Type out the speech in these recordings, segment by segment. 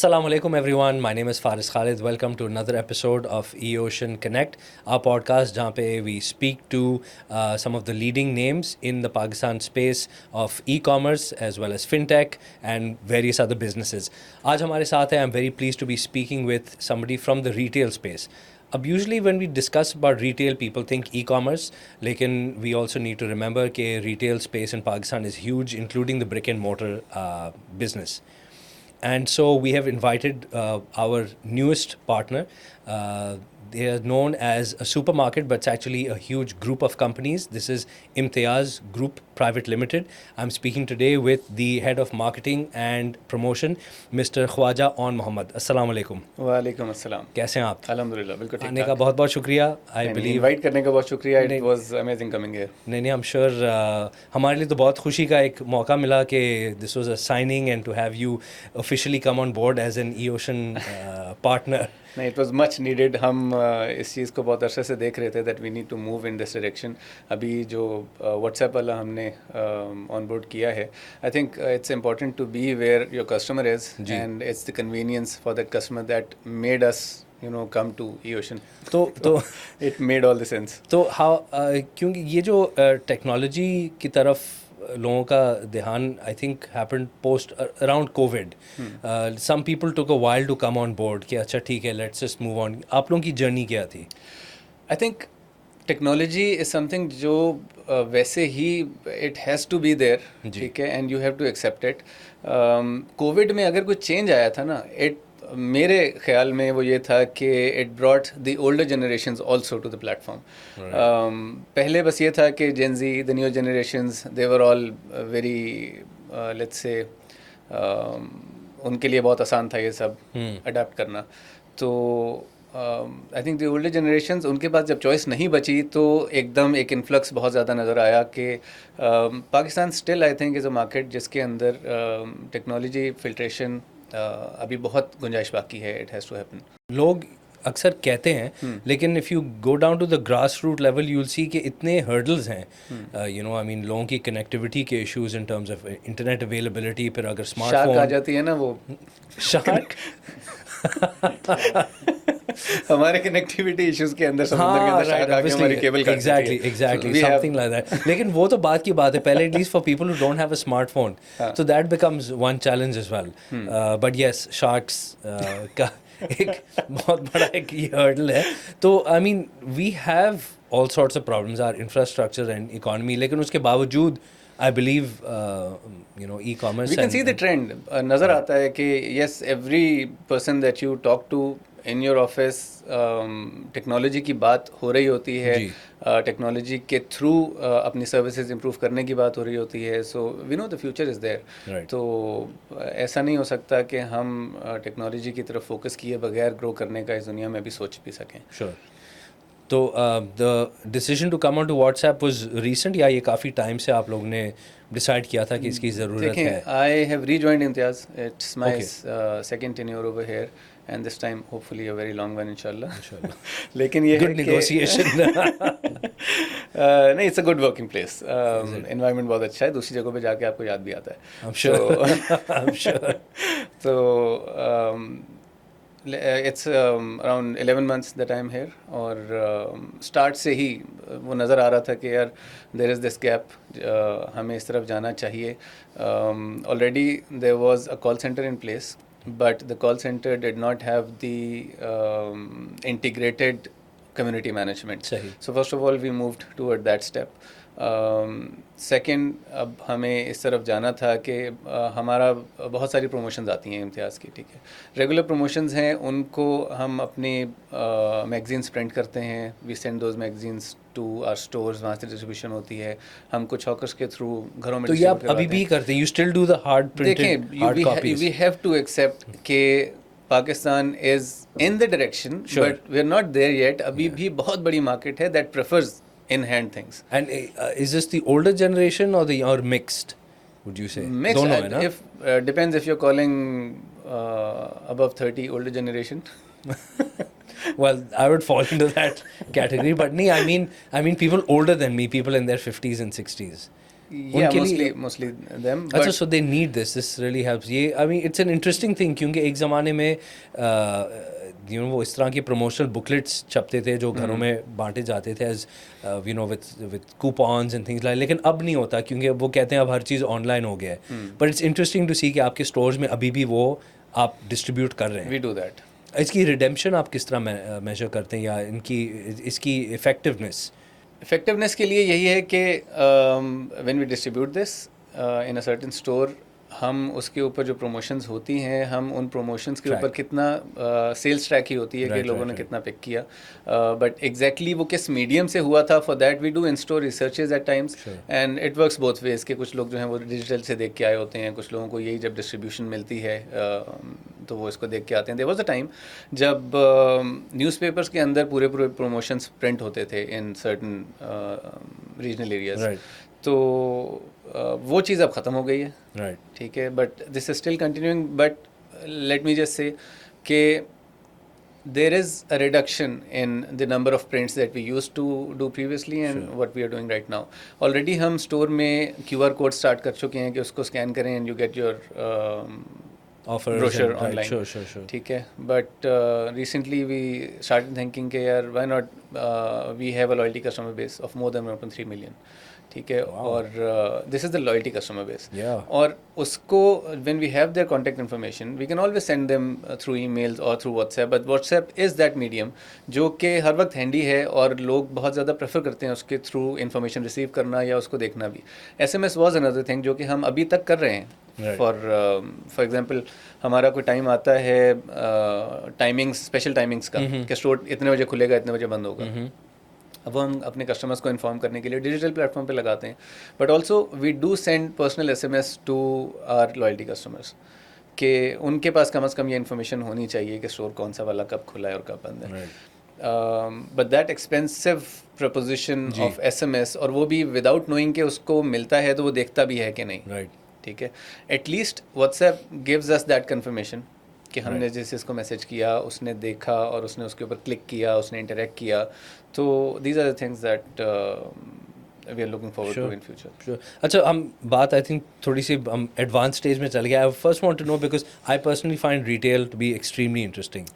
Assalamu alaikum everyone. My name is Faris Khalid. Welcome to another episode of eOcean Connect, our podcast जहाँ पे we speak to some of the leading names in the Pakistan space of e-commerce as well as fintech and various other businesses. आज हमारे साथ है I'm very pleased to be speaking with somebody from the retail space. अब usually when we discuss about retail, people think e-commerce, लेकिन we also need to remember कि retail space in Pakistan is huge, including the brick and mortar business. And so we have invited our newest partner. They are known as a supermarket, but it's actually a huge group of companies. This is Imtiaz Group Private Limited. I'm speaking today with the head of marketing and promotion, Mr. Khwaja On Mohammed. Assalamu alaikum. वालेकुम अस्सलाम। कैसे हैं आप? अल्हम्दुलिल्लाह बिल्कुल ठीक आने का बहुत बहुत शुक्रिया. I believe इनवाइट करने का बहुत शुक्रिया। It was amazing coming here. नहीं I'm sure हमारे लिए तो बहुत खुशी का एक मौका मिला कि this was a signing and to have you officially come on board as an eOcean partner. नहीं, इट वाज मच नीडेड। हम इस चीज़ को बहुत अरसे से देख रहे थे that we need to move in this direction. अभी जो व्हाट्सएप वाला हमने ऑन बोर्ड किया है, I think it's important to be where your customer is and it's the convenience for that customer that made us come to eOcean. तो it made all the sense. तो क्योंकि ये जो technology की तरफ लोगों का ध्यान I think happened post around covid. Some people took a while to come on board कि अच्छा ठीक है लेट्स जस्ट मूव ऑन. आप लोगों की जर्नी क्या थी? I think technology is something जो वैसे ही it has to be there, ठीक है, and you have to accept it. Covid में अगर कोई चेंज आया था ना, मेरे ख्याल में वो ये था कि it brought the older generations also to the platform. पहले बस ये था कि Gen Z, the new generations, they were all very let's से उनके लिए बहुत आसान था ये सब अडाप्ट करना. तो I think the older generations, उनके पास जब चॉइस नहीं बची तो एकदम एक इन्फ्लक्स बहुत ज़्यादा नज़र आया कि Pakistan still I think is a market जिसके अंदर टेक्नोलॉजी फिल्ट्रेशन अभी बहुत गुंजाइश बाकी है. It has to happen. लोग अक्सर कहते हैं लेकिन if you go down to the grass root level you will see कि इतने हर्डल्स हैं. यू नो आई मीन लोगों की कनेक्टिविटी के issues in terms of internet availability. फिर अगर स्मार्टफोन आ जाती है ना वो शार्क हमारे कनेक्टिविटी इश्यूज के अंदर समुद्र के अंदर शार्क आके हमारी केबल काट देती है. Exactly something like that. लेकिन वो तो बात की बात है. पहले at least for people who don't have a smartphone so that becomes one challenge as well. But yes sharks का एक बहुत बड़ा एक ये हर्डल है. तो I mean we have all sorts of problems are infrastructure and economy, लेकिन उसके बावजूद I believe e-commerce. We can see the trend. नज़र आता है कि yes, every person that you talk to in your office, technology की बात हो रही होती है. टेक्नोलॉजी के थ्रू अपनी सर्विसेज इंप्रूव करने की बात हो रही होती है. So we know the future is there. तो ऐसा नहीं हो सकता कि हम टेक्नोलॉजी की तरफ फोकस किए बगैर ग्रो करने का इस दुनिया में भी सोच भी सकें. Sure. तो the decision to come on to WhatsApp was recent या ये काफ़ी टाइम से आप लोगों ने डिसाइड किया था कि इसकी ज़रूरत है? I have rejoined Imtiaz. It's my second tenure over here and this time hopefully a very long one inshallah. लेकिन ये good negotiation. नहीं, it's a good working place. environment बहुत अच्छा है. दूसरी जगहों पे जाके आपको याद भी आता है. I'm sure. I'm sure. तो it's around 11 months that I'm here. और start से ही वो नज़र आ रहा था कि यार there is this gap, हमें इस तरफ जाना चाहिए. Already there was a call center in place, but the call center did not have the integrated community management. So first of all we moved toward that step. Second, अब हमें इस तरफ जाना था कि हमारा बहुत सारी प्रमोशंस आती हैं इम्तियाज़ की, ठीक है, रेगुलर प्रमोशंस हैं, उनको हम अपनी मैगजीन्स प्रिंट करते हैं. We send those magazines to our stores, वहाँ से डिस्ट्रीब्यूशन होती है. हम कुछ हॉकर्स के थ्रू घरों में. तो ये आप अभी भी करते हैं? You still do the hard printed hard copies? We have to accept कि Pakistan is in the direction but we are not there yet. अभी भी बहुत बड़ी मार्केट है that prefers in hand things. And is this the older generation or mixed, would you say? Mixed. Don't know, if depends if you're calling above 30 older generation. Well, I would fall into that category, but I mean people older than me, people in their 50s and 60s. Yeah, mostly them. अच्छा, so they need this. This really helps. ये I mean it's an interesting thing क्योंकि एक ज़माने में वो इस तरह की promotional booklets छपते थे जो घरों में बांटे जाते थे as with coupons and things like, लेकिन अब नहीं होता क्योंकि वो कहते हैं अब हर चीज़ online हो गया है. But it's interesting to see कि आपके stores में अभी भी वो आप distribute कर रहे हैं. We do that. इसकी redemption आप किस तरह measure करते हैं या इसकी effectiveness के लिए यही है कि when we distribute this in a certain store, हम उसके ऊपर जो promotions होती हैं, हम उन promotions के ऊपर कितना sales track ही होती है कि लोगों ने कितना pick किया, but exactly वो किस medium से हुआ था, for that we do in-store researches at times, and it works both ways कि कुछ लोग जो हैं वो digital से देख के आए होते हैं, कुछ लोगों को यही जब distribution मिलती है तो वो इसको देख के आते हैं. There was a time जब newspapers के अंदर पूरे promotions print होते थे in certain regional areas. तो वो चीज़ अब ख़त्म हो गई है. ठीक है, but this is still continuing. But let me just say कि there is a reduction in the number of prints that we used to do previously and what we are doing right now. Already हम store में QR code start कर चुके हैं कि उसको scan करें and you get your offers brochure and, online. Sure. ठीक है, but recently we started thinking कि यार why not we have a loyalty customer base of more than 1.3 million. ठीक है, और this is the loyalty customer base. और उसको when we have their contact information we can always send them through emails और through WhatsApp. But WhatsApp is that medium जो कि हर वक्त handy है और लोग बहुत ज़्यादा प्रेफर करते हैं उसके थ्रू इन्फॉर्मेशन रिसीव करना या उसको देखना भी. SMS वॉज अनदर थिंग जो कि हम अभी तक कर रहे हैं. फॉर एग्जाम्पल हमारा कोई टाइम आता है टाइमिंग्स, स्पेशल टाइमिंग्स का कि स्टोर इतने बजे खुलेगा, इतने बजे बंद होगा. अब हम अपने कस्टमर्स को इन्फॉर्म करने के लिए डिजिटल प्लेटफॉर्म पे लगाते हैं. But also we do send personal SMS to our loyalty customers कि उनके पास कम से कम ये इन्फॉर्मेशन होनी चाहिए कि स्टोर कौन सा वाला कब खुला है और कब बंद है. But that expensive preposition of SMS, और वो भी विदाउट नोइंग कि उसको मिलता है तो वो देखता भी है कि नहीं. ठीक है, at least WhatsApp gives us that confirmation कि हमने जैसे इसको मैसेज किया, उसने देखा और उसने उसके ऊपर क्लिक किया, उसने इंटरेक्ट किया. तो these are the things that we are looking forward to in future. अच्छा, हम बात आई थिंक थोड़ी सी हम एडवांस स्टेज में चल गया. I first want to know because I personally find retail to be extremely interesting.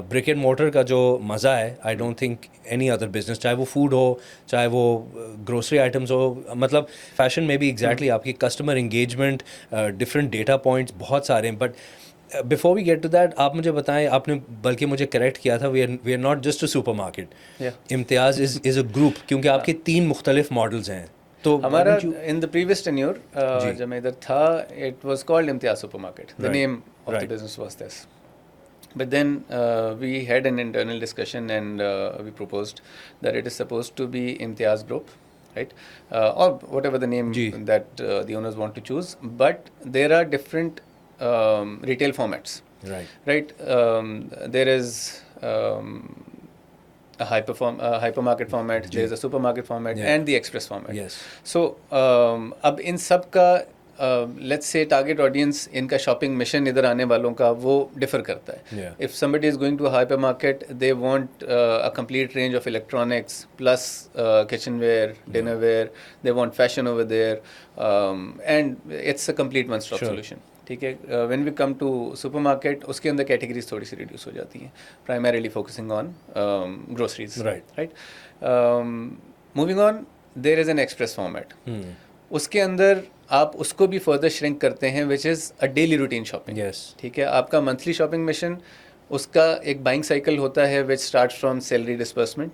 Brick and mortar का जो मज़ा है I don't think any other business, चाहे वो फूड हो, चाहे वो ग्रोसरी आइटम्स हो, मतलब फैशन में भी एग्जैक्टली आपकी customer engagement, different data points बहुत सारे हैं. But before we get to that, आप मुझे बताएं, आपने बल्कि मुझे करेक्ट किया था, we are not just a super market. Imtiaz is a group क्योंकि आपके 3 मुख्तलिफ मॉडल्स हैं. तो हमारा इन द प्रीवियस टेन्योर जब मैं इधर था, it was called Imtiaz super market. The name of the business was this. But then we had an internal discussion and we proposed that it is supposed to be Imtiaz Group, right? Or whatever the name that the owners want to choose. But there are different retail formats. Right. There is a hypermarket format, there is a supermarket format, and the express format. Yes. So अब इन सब का let's say target audience, इनका shopping mission इधर आने वालों का वो differ करता है. If somebody is going to a hyper market, they want a complete range of electronics plus kitchen ware, dinner ware, they want fashion over there, and it's a complete one stop solution. ठीक है, when we come to super market, उसके अंदर categories थोड़ी सी reduce हो जाती हैं, primarily focusing on groceries. Right. Moving on, there is an express format. उसके अंदर आप उसको भी फर्दर श्रिंक करते हैं, which is a daily routine shopping. ठीक है, आपका मंथली शॉपिंग मिशन, उसका एक बाइंग साइकिल होता है which start from salary disbursement.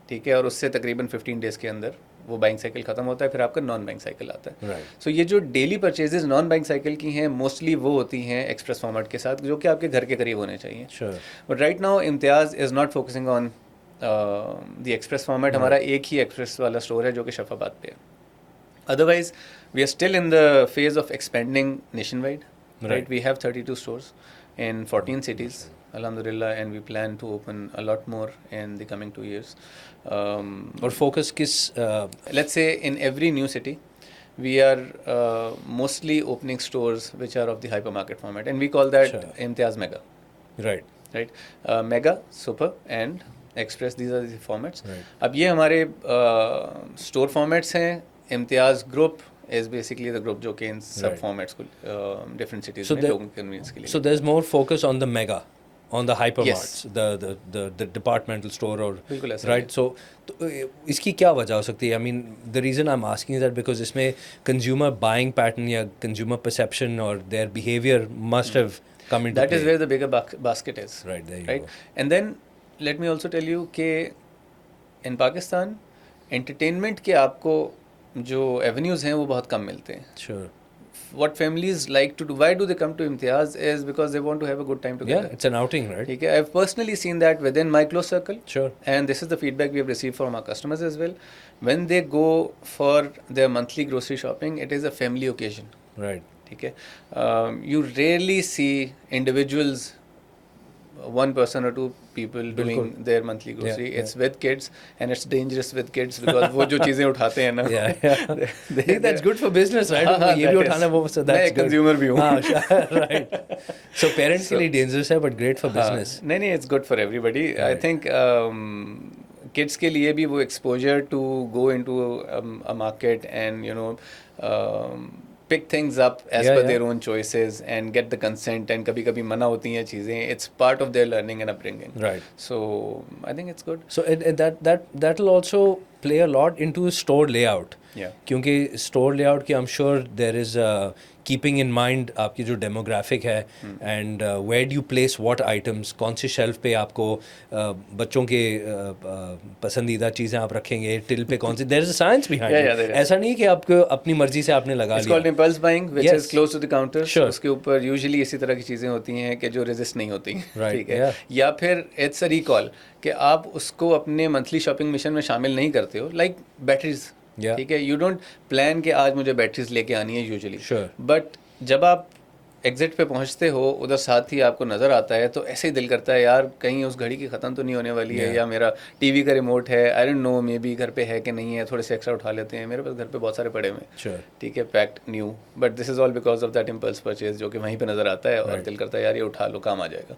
ठीक है, और उससे तकरीबन 15 डेज़ के अंदर वो बाइंग साइकिल ख़त्म होता है, फिर आपका नॉन बाइंग साइकिल आता है. सो ये जो daily purchases non buying cycle की हैं, मोस्टली वो होती हैं एक्सप्रेस फॉर्मेट के साथ, जो कि आपके घर के करीब होने चाहिए. But right now Imtiaz is not focusing on the express format. हमारा एक ही एक्सप्रेस वाला स्टोर है जो कि शफाबाद पे है. Otherwise, we are still in the phase of expanding nationwide. Right? We have 32 stores in 14 cities, alhamdulillah, and we plan to open a lot more in the coming 2 years. और focus किस let's say in every new city, we are mostly opening stores which are of the hypermarket format, and we call that Imtiaz Mega. Right. Mega, Super, and Express. These are the formats. अब ये हमारे store formats हैं. इम्तियाज़ group is basically the group जो कि इन सब Right. formats को different cities So में there- लोगों के convenience के लिए. So there's more focus on the mega, on the hypermarts, the departmental store or बिल्कुल ऐसा right. So तो इसकी क्या वजह हो सकती है? I mean, the reason I'm asking is that because इसमें consumer buying pattern या consumer perception or their behavior must have come into That play. is where the bigger basket is. Right, there you Right. go. And then let me also tell you कि in Pakistan entertainment के आपको जो avenues हैं वो बहुत कम मिलते हैं. Sure. What families like to do, why do they come to Imtiaz is because they want to have a good time Yeah, together. it's an outing, right? ठीक है. I've personally seen that within my close circle. Sure. And this is the feedback we have received from our customers as well. When they go for their monthly grocery shopping, it is a family occasion. Right. ठीक है. You rarely see individuals, one person or two people doing बिल्कुल. their monthly grocery. Yeah, It's with kids and it's dangerous with kids because वो जो चीज़ें उठाते हैं ना. Yeah, yeah. I think that's good for business, right? हाँ, ये भी that उठाना is. वो so मैं that's एक good. consumer भी हूँ. हाँ, right. So parents के लिए dangerous है, but great for business. नहीं नहीं, it's good for everybody. I Right. think kids के लिए भी वो exposure to go into a market and pick things up as Yeah, per yeah. their own choices and get the consent, and कभी कभी मना होती हैं चीज़ें. It's part of their learning and upbringing. Right. So I think it's good. So that'll also play a lot into store layout. Yeah. क्योंकि store layout की I'm sure there is keeping in mind आपकी जो demographic है and where do you place what items, कौन सी shelf पे आपको बच्चों के पसंदीदा चीज़ें आप रखेंगे, till पे कौन सी, there is a science behind Yeah, it. yeah, there is. ऐसा नहीं कि आपको अपनी मर्जी से आपने लगा It's called लिया. impulse buying, which Yes. is close to the counter. Sure. उसके ऊपर usually इसी तरह की चीज़ें होती हैं कि जो resist नहीं होती. Right, ठीक है. yeah. या फिर it's a recall कि आप उसको अपने monthly shopping mission में शामिल नहीं करते हो. Like batteries. Yeah. ठीक है. You don't plan कि आज मुझे batteries लेके आनी है usually. Sure. But जब आप एग्जिट पे पहुंचते हो, उधर साथ ही आपको नज़र आता है, तो ऐसे ही दिल करता है यार कहीं उस घड़ी की ख़त्म तो नहीं होने वाली है, Yeah. या मेरा टीवी का रिमोट है, I don't know, may be घर पे है कि नहीं है, थोड़े से एक्स्ट्रा उठा लेते हैं. मेरे पास घर पे बहुत सारे पड़े हुए हैं. Sure. ठीक है, packed new, but this is all because of that impulse purchase जो कि वहीं पे नज़र आता है और Right. दिल करता है यार ये उठा लो, काम आ जाएगा.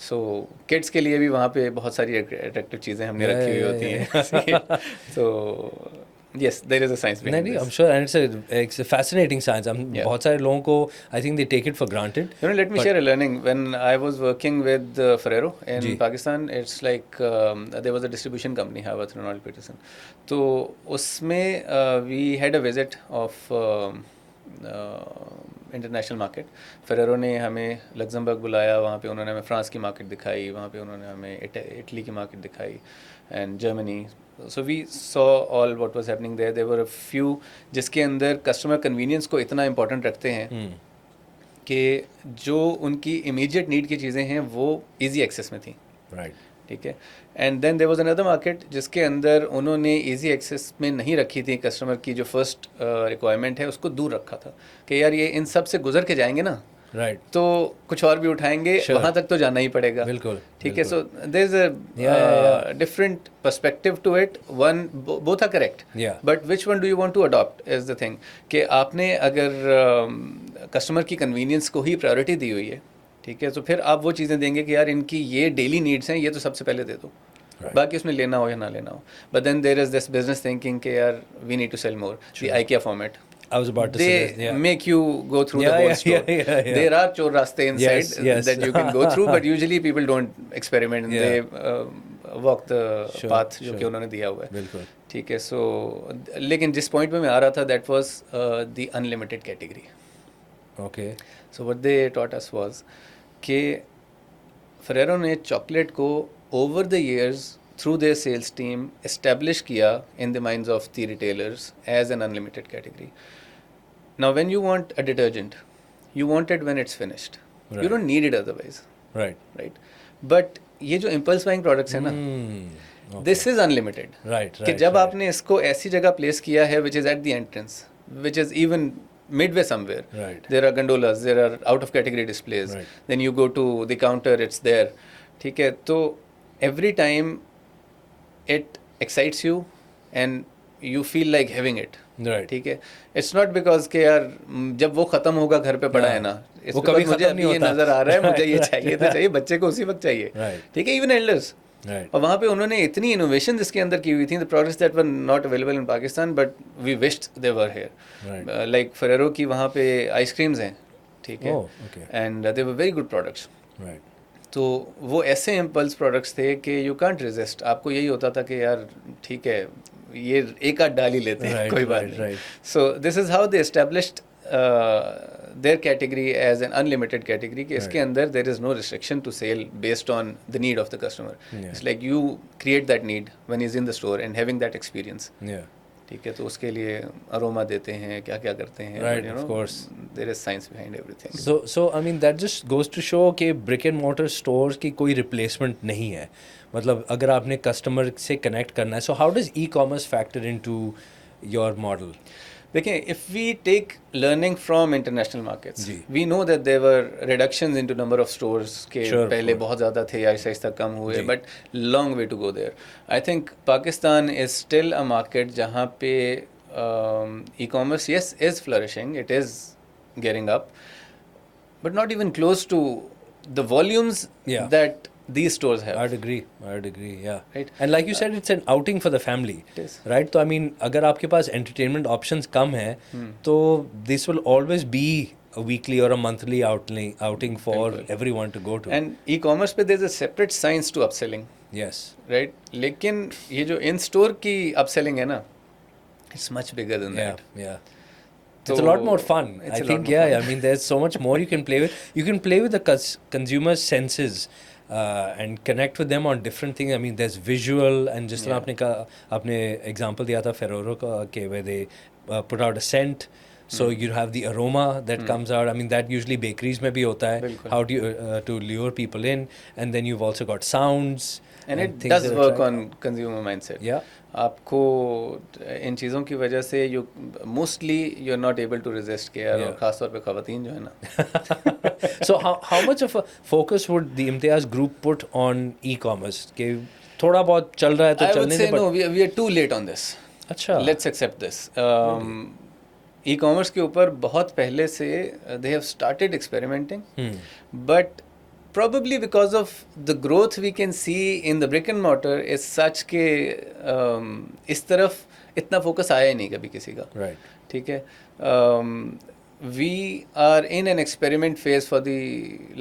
सो किड्स के लिए भी वहाँ पे बहुत सारी अट्रैक्टिव चीज़ें हमने Yeah, रखी हुई yeah, होती हैं. सो yes, there is a science behind नहीं, this. I'm sure, and it's a fascinating science. Yeah. बहुत सारे लोगों को I think they take it for granted. Let me But- share a learning. When I was working with Ferrero in ji. Pakistan, it's like there was a distribution company, Haworth Ronald Peterson. तो उसमें we had a visit of international market. Ferrero ने हमें Luxembourg बुलाया, वहाँ पे उन्होंने हमें France की मार्केट दिखाई, वहाँ पे उन्होंने हमें इटली की मार्केट दिखाई and Germany. So we saw all what was happening there. There were a few जिसके अंदर कस्टमर कन्वीनियंस को इतना इंपॉर्टेंट रखते हैं कि जो उनकी इमीडिएट नीड की चीज़ें हैं वो इजी एक्सेस में थी. Right. ठीक है. And then there was another market जिसके अंदर उन्होंने इजी एक्सेस में नहीं रखी थी कस्टमर की जो फर्स्ट रिक्वायरमेंट है उसको दूर रखा था कि यार ये इन सब से गुजर के जाएंगे ना, Right. तो कुछ और भी उठाएंगे, Sure. वहाँ तक तो जाना ही पड़ेगा. बिल्कुल. ठीक है. सो बिल्कुल. There is a different perspective to it. One both are correct, Yeah. But which one do you want to adopt is the thing कि आपने अगर कस्टमर की कन्वीनियंस को ही प्रायोरिटी दी हुई है, ठीक है, तो फिर आप वो चीज़ें देंगे कि यार इनकी ये डेली नीड्स हैं, ये तो सबसे पहले दे दो. Right. बाकी उसमें लेना हो या ना लेना हो. But then there is this business thinking कि यार we need to sell more. The IKEA format, I was about to they suggest, yeah. make you go through Yeah, the whole yeah, store. yeah. There are chor raste inside Yes. that you can go through, but usually people don't experiment and Yeah. they walk the Sure, path जो sure. कि उन्होंने दिया हुआ है. बिल्कुल. ठीक है. सो लेकिन जिस पॉइंट पे मैं आ रहा था, that was the unlimited category. Okay. So what they taught us was कि Ferrero ने चॉकलेट को over the years through their sales team establish किया in the minds of the retailers as an unlimited category. Now when you want a detergent, you want it when it's finished. Right. You don't need it otherwise, Right. right? But ये जो impulse buying products है ना, Okay. this is unlimited. Right. कि Right. जब right. आपने इसको ऐसी जगह प्लेस किया है which is at the entrance, which is even midway somewhere. Right. There are gondolas, there are out of category displays. Right. Then you go to the counter, it's there. ठीक है. तो every time it excites you and you feel like having it. Right. ठीक है. It's not because कि यार जब वो खत्म होगा घर पे पड़ा है ना, वो कभी मुझे खत्म अभी नहीं ये होता. नजर आ रहा है, मुझे ये Right. चाहिए तो चाहिए, बच्चे को उसी वक्त चाहिए. Right. ठीक है. Even elders, Right. और वहाँ पे उन्होंने इतनी इनोवेशन इसके अंदर की हुई थी, the products that were not available in Pakistan but we wished they were Right. Here, like Ferrero की वहाँ पे आइसक्रीम्स हैं, ठीक है, Oh, okay. And they were very good products. Right. तो वो ऐसे इम्पल्स प्रोडक्ट्स थे कि यू कांट रेजिस्ट. आपको यही होता था कि यार ठीक है, ये एक आध डाल ही लेते हैं, Right, कोई बात right, नहीं. right. So this is how they established their category as an unlimited category कि इसके Right. अंदर there is no restriction to sale based on the need of the customer. Yeah. It's like you create that need when he's in the store and having that experience. Yeah. ठीक है, तो उसके लिए aroma देते हैं, क्या क्या करते हैं, Right, you of know, course. there is science behind everything. So I mean that just goes to show कि brick and mortar stores की कोई replacement नहीं है. मतलब अगर आपने customer से connect करना है, so how does e-commerce factor into your model? देखिए, if we take learning from international markets, ji. we know that there were reductions into number of stores के Sure, of पहले course. बहुत ज़्यादा थे, आहिस्ता आहिस्ता कम हुए, जी. but long way to go there. I think Pakistan is still a market जहाँ पे e-commerce, yes, is flourishing, it is getting up, but not even close to the volumes Yeah. that these stores have. I'd agree, yeah. Right. And like you said, it's an outing for the family. It is. Right? तो I mean, अगर आपके पास entertainment options कम है, तो this will always be a weekly or a monthly outing for बिल्कुल. everyone to go to. And e-commerce पे there's a separate science to upselling. Yes. Right, लेकिन ये जो इन स्टोर की अपसेलिंग है ना, it's much bigger than Yeah, that. yeah. It's a lot more fun. It's I a lot think, more yeah, fun. I mean, there's so much more you can play with. You can play with the consumer's senses and connect with them on different things. I mean, there's visual and just Yeah. आपने example दिया था Ferrero का कि where they put out a scent. So you have the aroma that comes out. I mean, that usually bakeries में भी होता है. बिल्कुल. How do you to lure people in? And then you've also got sounds. And it things does that work attract- on consumer mindset. Yeah. आपको इन चीज़ों की वजह से you mostly you are not able to resist के यार, Yeah. और खासतौर पे खवातीन जो है ना. So how much of a focus would the Imtiaz group put on e-commerce? कि थोड़ा बहुत चल रहा है तो I would चलने say they, no, we are too late on this. अच्छा. Let's accept this. E-commerce के ऊपर बहुत पहले से they have started experimenting, but probably because of the growth we can see in the brick and mortar is such के इस तरफ इतना फोकस आया ही नहीं कभी किसी का. Right. ठीक है. We are in an experiment phase for the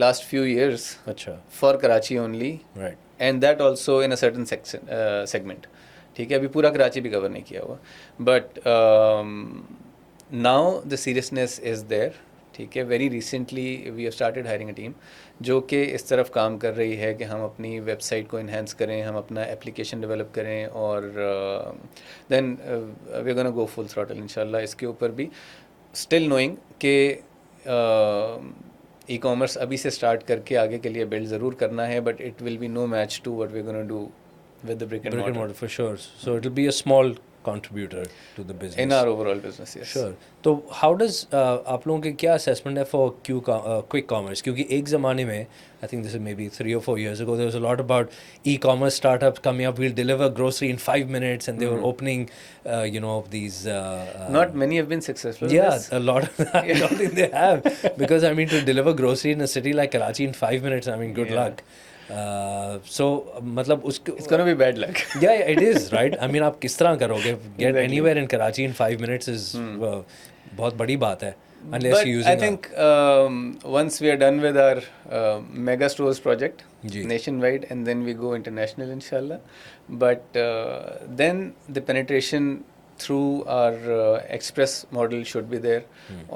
last few years अच्छा. for Karachi only, Right. and that also in a certain section segment. ठीक है, अभी पूरा कराची भी कवर नहीं किया हुआ, but now the seriousness is there. ठीक है, very recently we have started hiring a team जो कि इस तरफ काम कर रही है कि हम अपनी वेबसाइट को इन्हेंस करें, हम अपना एप्लीकेशन डेवलप करें, और then we are gonna go full throttle इंशाल्लाह इसके ऊपर भी, स्टिल नोइंग कि ई कॉमर्स अभी से स्टार्ट करके आगे के लिए बिल्ड ज़रूर करना है, but it will be no match to what we are gonna do with the brick and mortar for sure. So it'll be a small contributor to the business. in our overall business. Yes. Sure. तो how does आप लोगों के क्या assessment है for quick commerce? क्योंकि एक ज़माने में, I think this is maybe 3 or 4 years ago, there was a lot about e-commerce startups coming up. We'll deliver grocery in 5 minutes, and they were opening, these. Not many have been successful. Yeah, Yes. a lot. I don't think they have, because I mean, to deliver grocery in a city like Karachi in 5 minutes, I mean, good Yeah. luck. So मतलब उसके It's gonna be bad luck. yeah, it is, right? I mean, आप किस तरह करोगे? Get Exactly. anywhere in Karachi in 5 minutes is बहुत बड़ी बात है, unless But you're using I think once we are done with our mega stores project ji. nationwide, and then we go international inshallah, but then the penetration through our express model should be there.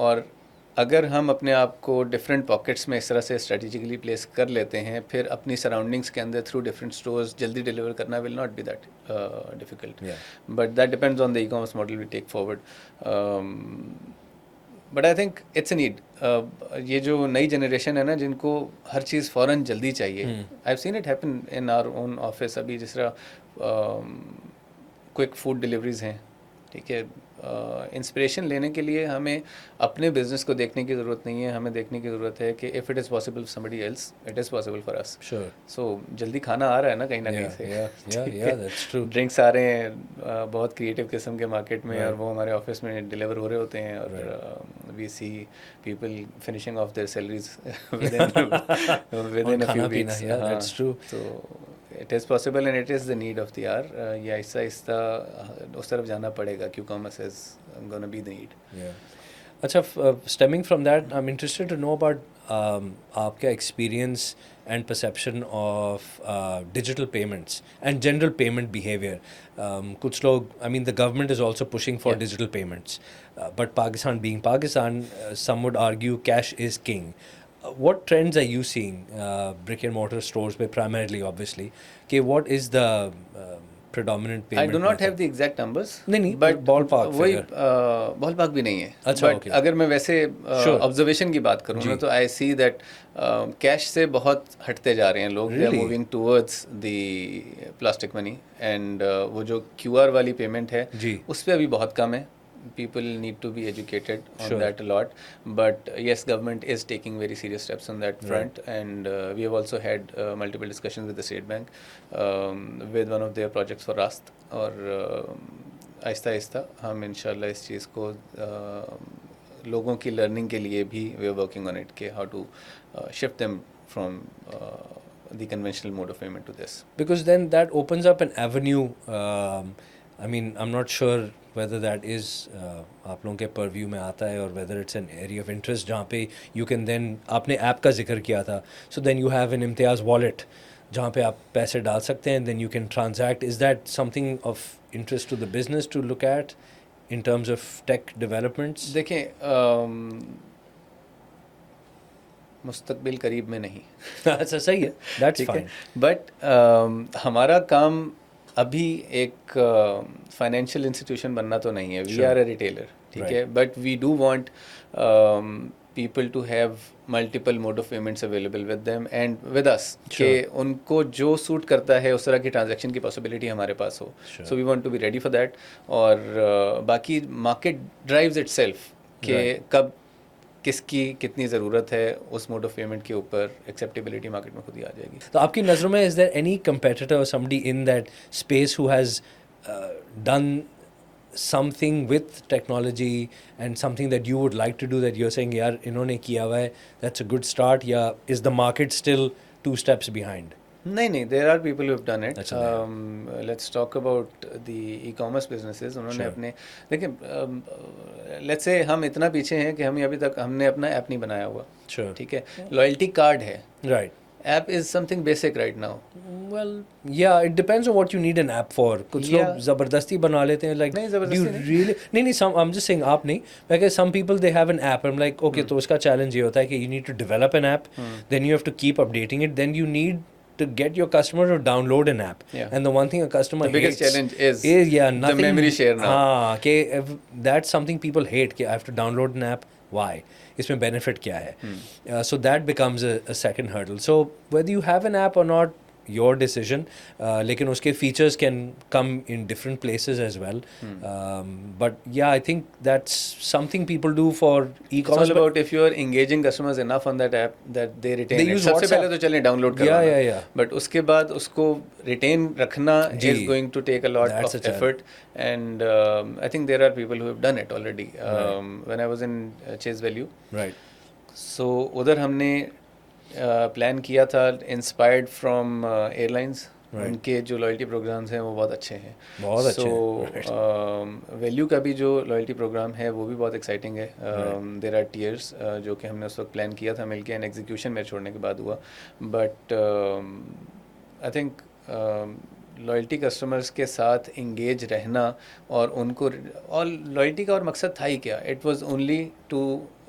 और अगर हम अपने आप को different pockets में इस तरह से स्ट्रेटेजिकली प्लेस कर लेते हैं, फिर अपनी सराउंडिंग्स के अंदर थ्रू डिफरेंट स्टोर्स जल्दी डिलीवर करना will not be that difficult. But that depends on the e commerce model we take forward. But I think it's a need. ये जो नई जनरेशन है ना, जिनको हर चीज़ फ़ौरन जल्दी चाहिए, I have seen it happen in our own office. अभी जिस तरह क्विक फूड डिलीवरीज हैं, ठीक है, इंस्पिरेशन लेने के लिए हमें अपने बिजनेस को देखने की ज़रूरत नहीं है, हमें देखने की ज़रूरत है कि if it is possible for somebody else, it is possible for us. Sure. सो जल्दी खाना आ रहा है ना कहीं Yeah, से. yeah, that's true. ड्रिंक्स आ रहे हैं बहुत क्रिएटिव किस्म के मार्केट में, और वो हमारे ऑफिस में डिलीवर हो रहे होते हैं, और we see people finishing off their salaries within a few खाना पीना, वीक्स. yeah, that's true. तो it is possible and it is the need of the hour. ये आहिस्ता आहिस्ता उस तरफ जाना पड़ेगा. Q commerce is gonna be the need. अच्छा, stemming from that, I'm interested to know about आपका experience and perception of digital payments and general payment behavior. कुछ लोग, I mean, the government is also pushing for digital payments, but Pakistan being Pakistan, some would argue cash is king. What trends are you seeing, brick and mortar stores पे primarily, obviously, कि what is the predominant I payment do not method? have the exact numbers. नहीं, but ballpark वही figure. ballpark भी नहीं है. अच्छा, but okay. अगर मैं वैसे Sure. ऑब्जर्वेशन की बात करूँ ना, तो आई सी दैट कैश से बहुत हटते जा रहे हैं लोग. They are Really? Moving towards the plastic money. And वो जो QR वाली पेमेंट है जी. उस पर अभी बहुत कम है. People need to be educated on Sure. that a lot, but yes, government is taking very serious steps on that front. And we have also had multiple discussions with the State Bank with one of their projects for Rast. और आहिस्ता आहिस्ता हम इंशाल्लाह इस चीज़ को लोगों की learning के लिए भी we are working on it, कि how to shift them from the conventional mode of payment to this. Because then that opens up an avenue. I mean, I'm not sure whether that is आप लोगों के purview में आता है, और whether it's an area of interest जहाँ पे you can then, आपने ऐप का जिक्र किया था, so then you have an Imtiaz wallet जहाँ पे आप पैसे डाल सकते हैं, then you can transact. Is that something of interest to the business to look at in terms of tech developments? देखें, मुस्तकबिल करीब में नहीं. अच्छा, सही है, that's ठीक है. fine. बट हमारा काम अभी एक फाइनेंशियल इंस्टीट्यूशन बनना तो नहीं है. We are a retailer. ठीक है. But we do want people to have multiple mode of payments available with them and with us, कि उनको जो सूट करता है उस तरह की ट्रांजैक्शन की पॉसिबिलिटी हमारे पास हो. So we want to be ready for that. और बाकी मार्केट ड्राइव्स इटसेल्फ कि कब किसकी कितनी ज़रूरत है उस मोड ऑफ पेमेंट के ऊपर. एक्सेप्टेबिलिटी मार्केट में खुद ही आ जाएगी. तो आपकी नज़रों में, is there any competitor or somebody in that space who has done something with technology and something that you would like to do, that you're saying यार इन्होंने किया हुआ है, that's a good start, या is the market still 2 steps behind? नहीं, there are people who have done it. अच्छा, Let's talk about the e-commerce businesses. उन्होंने Sure. अपने, देखिए, let's say हम इतना पीछे हैं कि हम अभी तक हमने अपना ऐप नहीं बनाया हुआ. Sure. ठीक है. लॉयल्टी कार्ड है. Right. App is something basic right now. Well, yeah, it depends on what you need an app for. कुछ Yeah. लोग ज़बरदस्ती बना लेते हैं, like, नहीं, do ज़बरदस्ती you नहीं. really, नहीं, I'm just saying, आप नहीं, because some people they have an app, I'm like, okay, तो उसका challenge ये होता है कि you need to develop an app, then you have to keep updating it, then you need to get your customer to download an app. Yeah. And the one thing a customer The biggest hates challenge is yeah, the nothing, memory share now. हाँ, कि that's something people hate, कि I have to download an app. Why? इसमें benefit क्या है? So that becomes a second hurdle. So whether you have an app or not, your decision. लेकिन उसके features can come in different places as well. But yeah, I think that's something people do for It's e-commerce. all about if you are engaging customers enough on that app that they retain They it. use सबसे WhatsApp. पहले तो चलें download करवाना. Yeah. But उसके बाद उसको retain रखना जी. is going to take a lot That's of a challenge. effort. And I think there are people who have done it already. When I was in Chase Value, Right. so उधर हमने plan किया था inspired from airlines. उनके जो loyalty programmes हैं वो बहुत अच्छे हैं. बहुत अच्छे हैं. सो वैल्यू का भी जो लॉयल्टी प्रोग्राम है वो भी बहुत एक्साइटिंग है. देयर आर टियर्स जो कि हमने उस वक्त प्लान किया था मिलके, एंड एग्जीक्यूशन मेरे छोड़ने के बाद हुआ. But I think loyalty customers के साथ इंगेज रहना और उनको, और लॉयल्टी का और मकसद था ही क्या? It was only to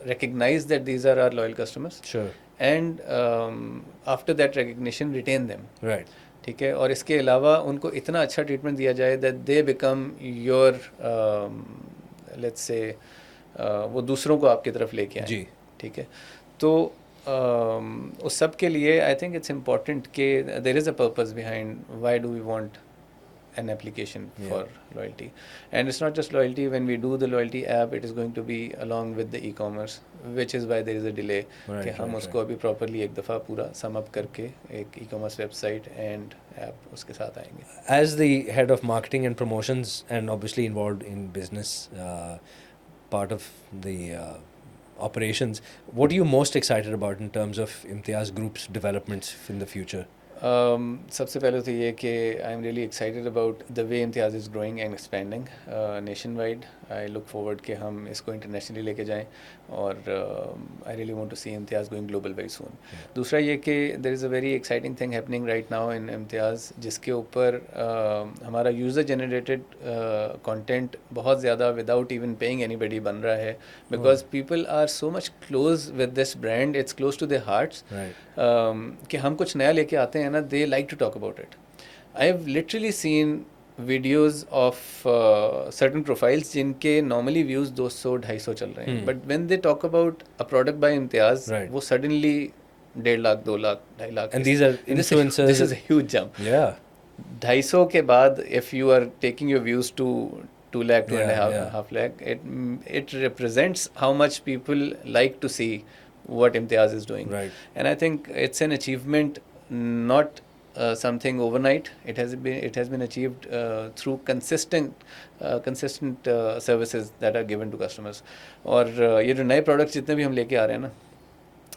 recognize that these are our loyal customers. Sure. And after that recognition, retain them. Right. ठीक है. और इसके अलावा उनको इतना अच्छा ट्रीटमेंट दिया जाए that they become your let's say वो दूसरों को आपकी तरफ लेके आए. जी. ठीक है. तो उस सब के लिए I think it's important कि there is a purpose behind why do we want an application for loyalty. And it's not just loyalty. When we do the loyalty app, it is going to be along with the e-commerce, which is why there is a delay. कि हम उसको अभी properly एक दफ़ा पूरा sum up करके एक e-commerce website and app उसके साथ आएंगे. As the head of marketing and promotions and obviously involved in business, part of the operations, what are you most excited about in terms of Imtiaz Group's developments in the future? सबसे पहले तो ये कि I am really excited about the way Imtiaz is growing and expanding nationwide. I look forward कि हम इसको internationally लेके जाएं और I really want to see Imtiaz going global very soon. दूसरा ये कि there is a very exciting thing happening right now in Imtiaz, जिसके ऊपर हमारा यूज़र जनरेटेड कंटेंट बहुत ज़्यादा विदाउट इवन पेइंग एनीबडी बन रहा है, because people are so much close with this brand, it's close to their hearts, कि हम कुछ नया लेके आते हैं ना, they like to talk about it. I have literally seen videos of certain profiles जिनके नॉर्मली व्यूज़ 200-250 चल रहे हैं, but when they talk about a product by Imtiaz, वो suddenly 1.5 lakh 2 lakh 2.5 lakh. And these are influencers. This is a huge jump. Yeah. 250 के बाद if you are taking your views to 2 lakh, 2.5 lakh, it represents how much people like to see what Imtiaz is doing. Right. And I think it's an achievement, not something overnight. It has been achieved through consistent services that are given to customers. और ये जो नए products जितने भी हम लेके आ रहे हैं ना,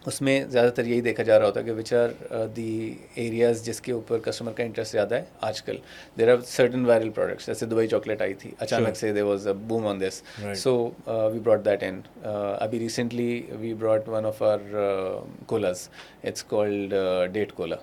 उसमें ज़्यादातर यही देखा जा रहा होता है कि विच आर दी एरियाज़ जिसके ऊपर कस्टमर का इंटरेस्ट ज़्यादा है आजकल. There are certain viral products, जैसे दुबई चॉकलेट आई थी अचानक से, there was a boom on this, so we brought that in. अभी recently we brought one of our colas, it's called date cola,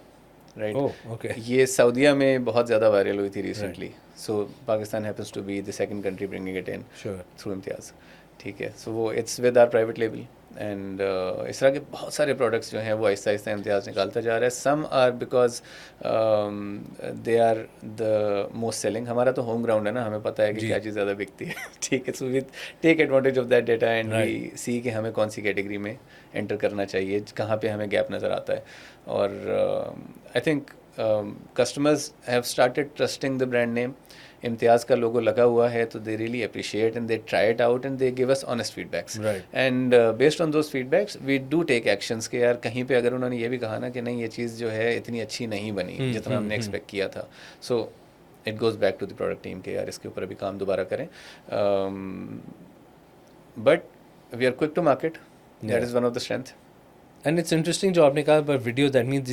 right. Okay. ये सऊदीया में बहुत ज़्यादा वायरल हुई थी recently, so Pakistan happens to be the second country bringing it in through Imtiaz. ठीक है, सो वो it's with our private label. And इस तरह के बहुत सारे प्रोडक्ट्स जो हैं वो आहिस्ता आहिस्ता इम्तियाज़ निकालता जा रहा है. Some are because they are the most selling. हमारा तो होम ग्राउंड है ना, हमें पता है कि क्या चीज़ ज़्यादा बिकती है. ठीक है, so we take advantage of that data and we see कि हमें कौन सी कैटेगरी में एंटर करना चाहिए, कहाँ पे हमें गैप नज़र आता है. और I think customers have started trusting the brand name. Imtiaz का लोगो लगा हुआ है तो they really appreciate and they try it out and they give us honest feedbacks. And based on those feedbacks we do take actions कि यार कहीं पे अगर उन्होंने ये भी कहा ना कि नहीं ये चीज़ जो है इतनी अच्छी नहीं बनी जितना हमने एक्सपेक्ट किया था, so it goes back to the product team के यार इसके ऊपर अभी काम दोबारा करें. But we are quick to market, that is one of the strength. And it's interesting जो आपने कहा about videos, that means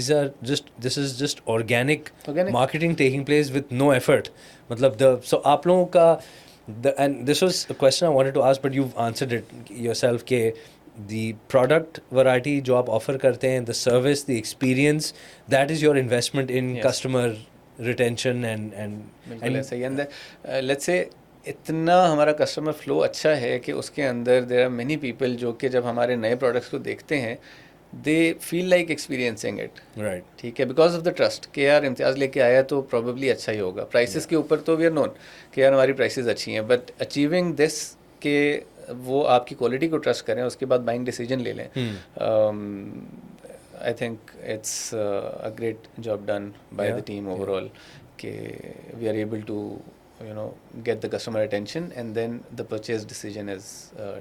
this is just organic marketing taking place with no effort. मतलब so आप लोगों का and this was a question I wanted to ask but you've answered it yourself कि the product variety जो आप offer करते हैं, the service, the experience, that is your investment in customer retention and ऐसा ही. And let's say इतना हमारा customer flow अच्छा है कि उसके अंदर देयर आर मेनी पीपल जो कि जब हमारे नए प्रोडक्ट्स को देखते हैं they feel like experiencing it, right. ठीक है, बिकॉज ऑफ द ट्रस्ट कि यार इम्तियाज़ लेके आया तो प्रॉबेबली अच्छा ही होगा. प्राइसेस के ऊपर तो वी आर नोन कि यार हमारी प्राइसेस अच्छी हैं, बट अचीविंग दिस के वो आपकी क्वालिटी को ट्रस्ट करें, उसके बाद बाइंग डिसीजन ले लें. I think it's a great job done by the team overall कि we are able to get the customer attention and then the purchase decision is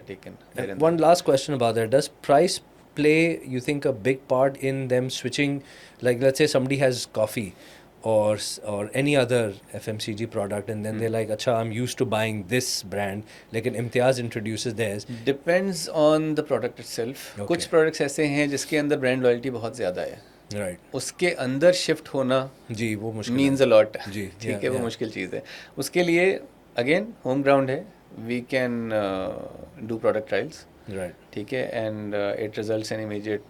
taken. One last question about that. Does price play, you think, a big part in them switching? Like let's say somebody has coffee or any other FMCG product and then they're like, acha, I'm used to buying this brand, like an Imtiaz introduces theirs. Depends on the product itself. कुछ products ऐसे हैं जिसके अंदर brand loyalty बहुत ज़्यादा है, right. उसके अंदर शिफ्ट होना जी वो मुश्किल मीन्स अ लॉट. जी, ठीक है, वो मुश्किल चीज़ है. उसके लिए अगेन होम ग्राउंड है, we can do product trials, right. ठीक है, and it results in immediate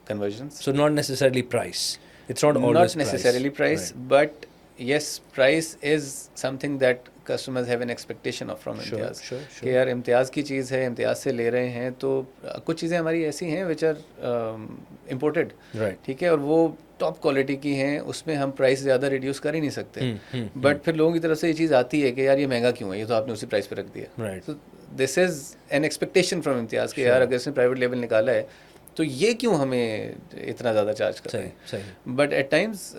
conversions. So not necessarily price, it's not not necessarily price, but yes, price is something that customers have an expectation of from Imtiaz. कि यार इम्तियाज़ की चीज़ है, इम्तियाज़ से ले रहे हैं, तो कुछ चीज़ें हमारी ऐसी हैं which are imported, right. ठीक है, और वो टॉप क्वालिटी की हैं, उसमें हम प्राइस ज़्यादा रिड्यूस कर ही नहीं सकते. बट फिर लोगों की तरफ से ये चीज़ आती है कि यार ये महंगा क्यों है, ये तो आपने उसी प्राइस पे रख दिया. right. so this is an expectation from Imtiaz कि यार अगर इसने प्राइवेट लेवल निकाला है तो ये क्यों हमें इतना ज़्यादा चार्ज कर रहे हैं. But at times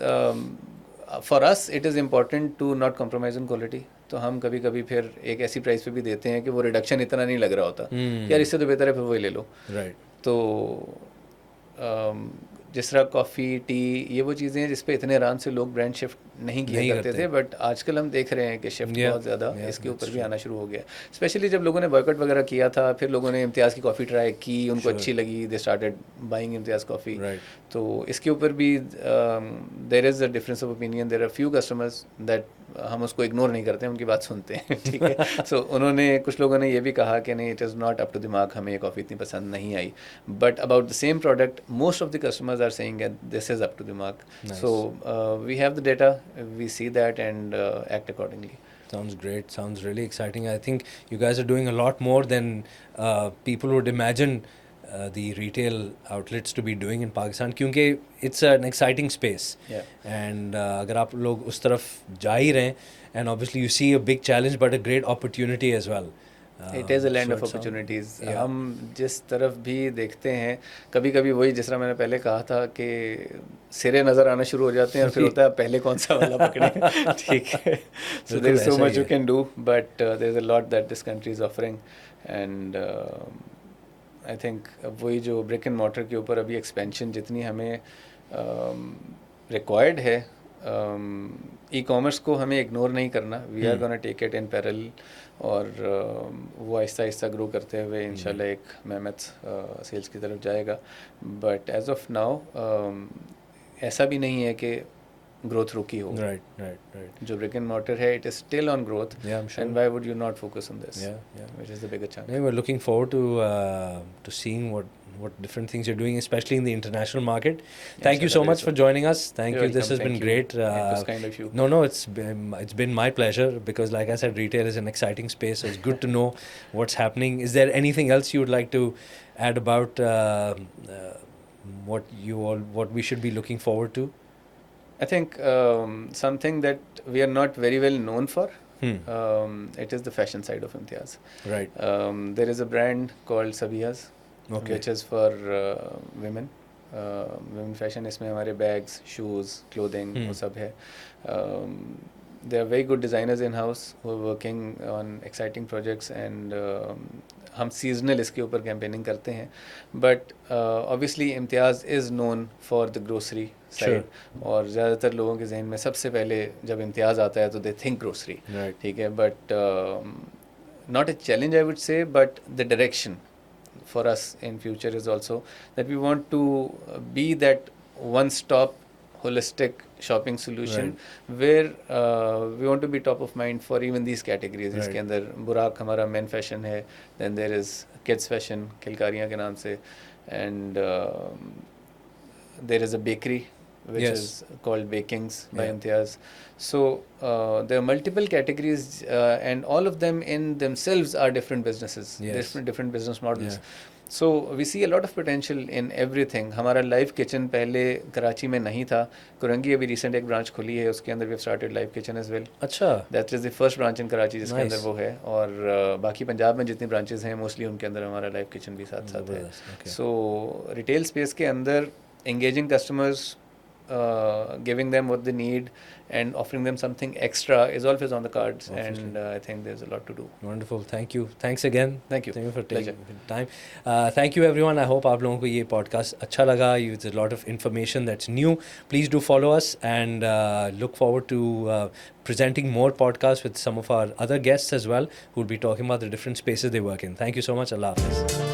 for us it is important to not compromise on quality. तो हम कभी कभी फिर एक ऐसी प्राइस पे भी देते हैं कि वो रिडक्शन इतना नहीं लग रहा होता, यार इससे तो बेहतर है फिर वही ले लो. राइट. तो जिस तरह कॉफ़ी, टी, ये वो चीज़ें हैं जिस पे इतने आराम से लोग ब्रांड शिफ्ट नहीं किया नहीं करते करते। थे, बट आजकल हम देख रहे हैं कि शिफ्ट Yeah, बहुत ज़्यादा yeah, इसके that's ऊपर भी true. आना शुरू हो गया, स्पेशली जब लोगों ने बॉयकॉट वगैरह किया था, फिर लोगों ने इम्तियाज़ की कॉफ़ी ट्राई की, उनको Sure. अच्छी लगी, they started buying Imtiaz coffee. Right. तो इसके ऊपर भी there is a difference of opinion, there are few customers that हम उसको इग्नोर नहीं करते हैं, उनकी बात सुनते हैं। ठीक है, सो उन्होंने, कुछ लोगों ने ये भी कहा कि नहीं, it is not up to the mark, हमें ये कॉफ़ी इतनी पसंद नहीं आई, but about the same product most of the customers are saying that this is up to the mark. Nice. So we have the data, we see that and act accordingly. Sounds great. Sounds really exciting. I think you guys are doing a lot more than people would imagine the retail outlets to be doing in Pakistan. क्योंकि it's an exciting space. Yeah. And अगर आप लोग उस तरफ जा ही रहे हैं, and obviously you see a big challenge but a great opportunity as well. It is a land So of it sound- opportunities. Yeah. हम जिस तरफ भी देखते हैं, कभी कभी वही जिस तरह मैंने पहले कहा था कि सिरे नज़र आना शुरू हो जाते हैं और फिर होता है आप पहले कौन सा वाला पकड़े। ठीक है, सो देयर इज सो ऐसा मच ही यू है। Can do, but there is a lot that this country is offering, and I think वही जो ब्रिक एंड मॉर्टर के ऊपर अभी एक्सपेंशन जितनी हमें रिक्वायर्ड है, ई कॉमर्स को हमें इग्नोर नहीं करना, we are gonna take it in parallel, और वो आहिस्ता आहिस्ता ग्रो करते हुए इंशाल्लाह एक मेहनत सेल्स की तरफ जाएगा। बट एज ऑफ नाउ ऐसा भी नहीं है कि ग्रोथ रुकी हो। Right, right, right. जो ब्रिक एंड मॉर्टर है, it is still on growth, Yeah, I'm sure. And why would you not focus on this, Yeah, yeah. Which is the bigger chance. Yeah, we're looking forward to seeing what different things you're doing, especially in the international market. Thank you so Inshallah, much for joining us. Thank You're you. This has welcome. been Thank you. great. It was kind of you. No, it's been my pleasure, because like I said, retail is an exciting space. So it's good to know what's happening. Is there anything else you would like to add about what we should be looking forward to? I think something that we are not very well known for, it is the fashion side of Imtiaz. Right. There is a brand called Sabihas, Okay. which is for women. Women fashion, इसमें हमारे bags, shoes, clothing, वो सब है. There are very good designers in house who are working on exciting projects, and हम seasonal इसके ऊपर campaigning करते हैं. But obviously Imtiaz is known for the grocery side. और ज़्यादातर लोगों के जहन में सबसे पहले जब इम्तियाज़ आता है तो they think grocery. Right. ठीक है, but not a challenge I would say, but the direction for us in future is also that we want to be that one-stop holistic shopping solution, where we want to be top of mind for even these categories. Right. इसके अंदर बुराक हमारा men fashion है, then there is kids fashion खिलकारियाँ के नाम से, and there is a bakery which Yes. is called Bakings by Yeah. Imtiaz. So there are multiple categories, and all of them in themselves are different businesses, Yes. different business models. Yeah. So we see a lot of potential in everything. हमारा live kitchen पहले कराची में नहीं था, कुरंगी अभी recent एक branch खुली है, उसके अंदर we have started live kitchen as well. अच्छा. That is the first branch in Karachi जिसके Nice. अंदर वो है, और बाकी पंजाब में जितनी ब्रांचेस हैं मोस्टली उनके अंदर हमारा लाइव किचन भी साथ साथ है. जबरदस्त. Okay. So रिटेल स्पेस के अंदर engaging customers, giving them what they need and offering them something extra is always on the cards. Obviously. And I think there's a lot to do. Wonderful. Thank you. Thanks again. Thank you. Thank you for taking Pleasure. the time. Thank you everyone. I hope आप लोगों को ये podcast अच्छा लगा. It's a lot of information that's new. Please do follow us, and look forward to presenting more podcasts with some of our other guests as well, who will be talking about the different spaces they work in. Thank you so much. Allah Hafiz.